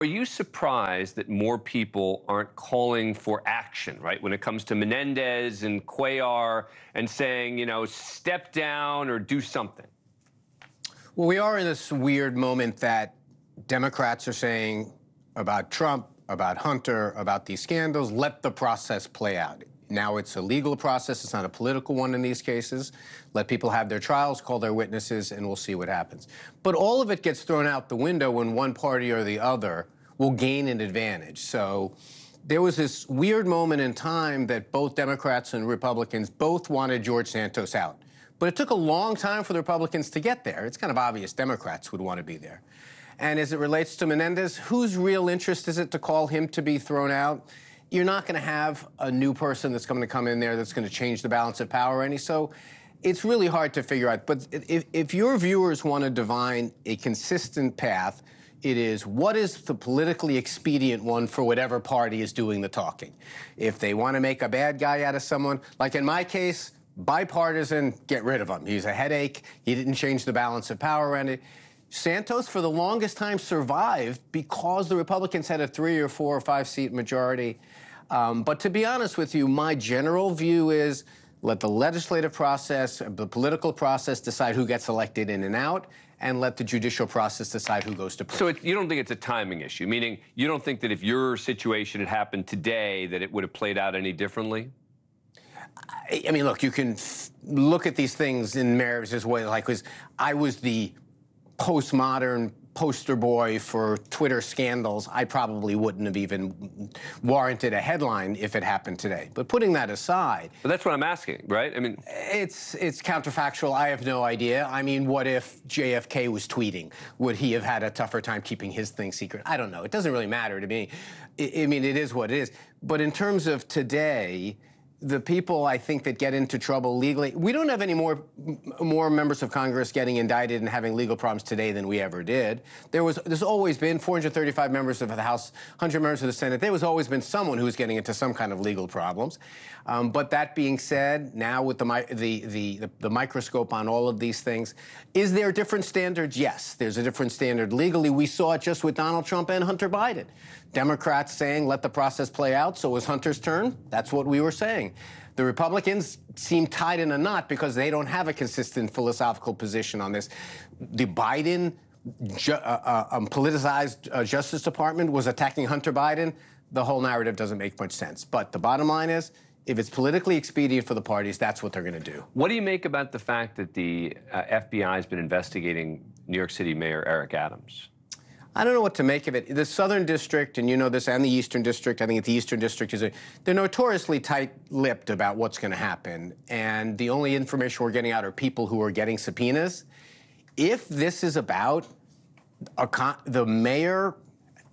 Are you surprised that more people aren't calling for action, right? When it comes to Menendez and Cuellar and saying, step down or do something? Well, we are in this weird moment that Democrats are saying about Trump, about Hunter, about these scandals, let the process play out. Now it's a legal process. It's not a political one in these cases. Let people have their trials, call their witnesses, and we'll see what happens. But all of it gets thrown out the window when one party or the other will gain an advantage. So there was this weird moment in time that both Democrats and Republicans both wanted George Santos out. But it took a long time for the Republicans to get there. It's kind of obvious Democrats would want to be there. And as it relates to Menendez, whose real interest is it to call him to be thrown out? You're not going to have a new person that's going to come in there that's going to change the balance of power any. So it's really hard to figure out. But if your viewers want to divine a consistent path, it is what is the politically expedient one for whatever party is doing the talking. If they want to make a bad guy out of someone, like in my case, bipartisan, get rid of him. He's a headache. He didn't change the balance of power in it. Santos, for the longest time, survived because the Republicans had a 3 or 4 or 5 seat majority. But to be honest with you, my general view is let the legislative process, the political process decide who gets elected in and out, and let the judicial process decide who goes to prison. So you don't think it's a timing issue, meaning you don't think that if your situation had happened today that it would have played out any differently? I mean, look, you can look at these things in Mary's way, like I was the postmodern poster boy for Twitter scandals. I probably wouldn't have even warranted a headline if it happened today. But putting that aside... But that's what I'm asking, right? I mean... It's counterfactual. I have no idea. I mean, what if JFK was tweeting? Would he have had a tougher time keeping his thing secret? I don't know. It doesn't really matter to me. I mean, it is what it is. But in terms of today... the people, I think, that get into trouble legally, we don't have any more members of Congress getting indicted and having legal problems today than we ever did. There's always been 435 members of the House, 100 members of the Senate. There was always been someone who was getting into some kind of legal problems. But that being said, now with the microscope on all of these things, is there different standards? Yes, there's a different standard legally. We saw it just with Donald Trump and Hunter Biden. Democrats saying, let the process play out. So it was Hunter's turn. That's what we were saying. The Republicans seem tied in a knot because they don't have a consistent philosophical position on this. The Biden politicized Justice Department was attacking Hunter Biden. The whole narrative doesn't make much sense. But the bottom line is, if it's politically expedient for the parties, that's what they're going to do. What do you make about the fact that the FBI has been investigating New York City Mayor Eric Adams? I don't know what to make of it. The Southern District, and you know this, and the Eastern District, I think the Eastern District they're notoriously tight-lipped about what's going to happen. And the only information we're getting out are people who are getting subpoenas. If this is about the mayor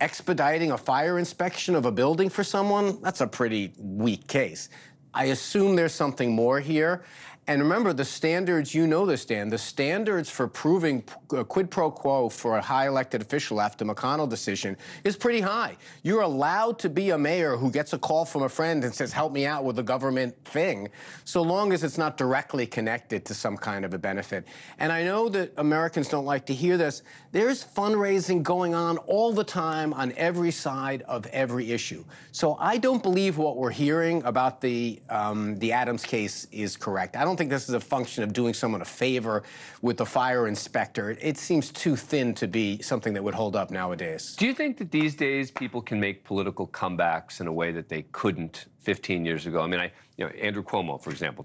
expediting a fire inspection of a building for someone, that's a pretty weak case. I assume there's something more here. And remember, the standards, you know this, Dan, the standards for proving a quid pro quo for a high elected official after McConnell decision is pretty high. You're allowed to be a mayor who gets a call from a friend and says, help me out with a government thing, so long as it's not directly connected to some kind of a benefit. And I know that Americans don't like to hear this. There's fundraising going on all the time on every side of every issue. So I don't believe what we're hearing about the Adams case is correct. I don't think this is a function of doing someone a favor with the fire inspector. It seems too thin to be something that would hold up nowadays. Do you think that these days people can make political comebacks in a way that they couldn't 15 years ago? I mean, Andrew Cuomo, for example,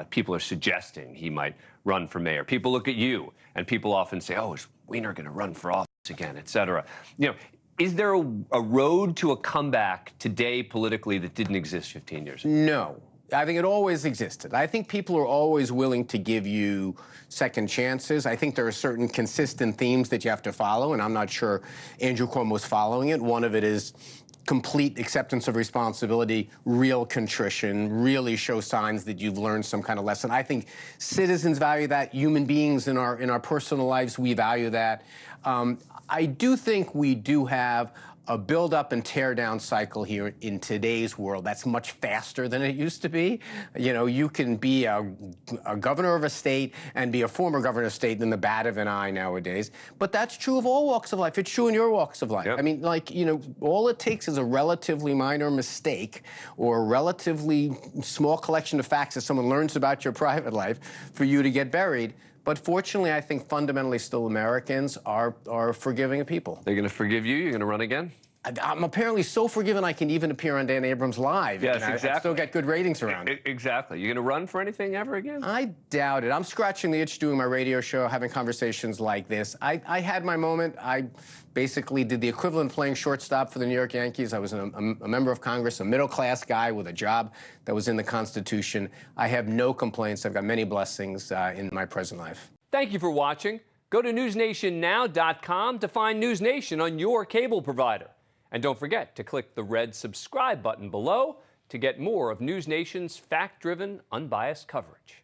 people are suggesting he might run for mayor. People look at you, and people often say, oh, is Weiner going to run for office again, et cetera? Is there a road to a comeback today politically that didn't exist 15 years ago? No. I think it always existed. I think people are always willing to give you second chances. I think there are certain consistent themes that you have to follow, and I'm not sure Andrew Cuomo was following it. One of it is complete acceptance of responsibility, real contrition, really show signs that you've learned some kind of lesson. I think citizens value that. Human beings in our personal lives, we value that. I do think we do have a build-up and tear-down cycle here in today's world that's much faster than it used to be. You know, you can be a governor of a state and be a former governor of a state in the bat of an eye nowadays. But that's true of all walks of life. It's true in your walks of life. Yep. I mean, like, you know, all it takes is a relatively minor mistake or a relatively small collection of facts that someone learns about your private life for you to get buried. But fortunately, I think fundamentally still Americans are forgiving people. They're going to forgive you? You're going to run again? I'm apparently so forgiven I can even appear on Dan Abrams Live. Yes, and exactly. I still get good ratings around it. Exactly. You going to run for anything ever again? I doubt it. I'm scratching the itch doing my radio show, having conversations like this. I had my moment. I basically did the equivalent of playing shortstop for the New York Yankees. I was a member of Congress, a middle-class guy with a job that was in the Constitution. I have no complaints. I've got many blessings in my present life. Thank you for watching. Go to NewsNationNow.com to find NewsNation on your cable provider. And don't forget to click the red subscribe button below to get more of NewsNation's fact-driven, unbiased coverage.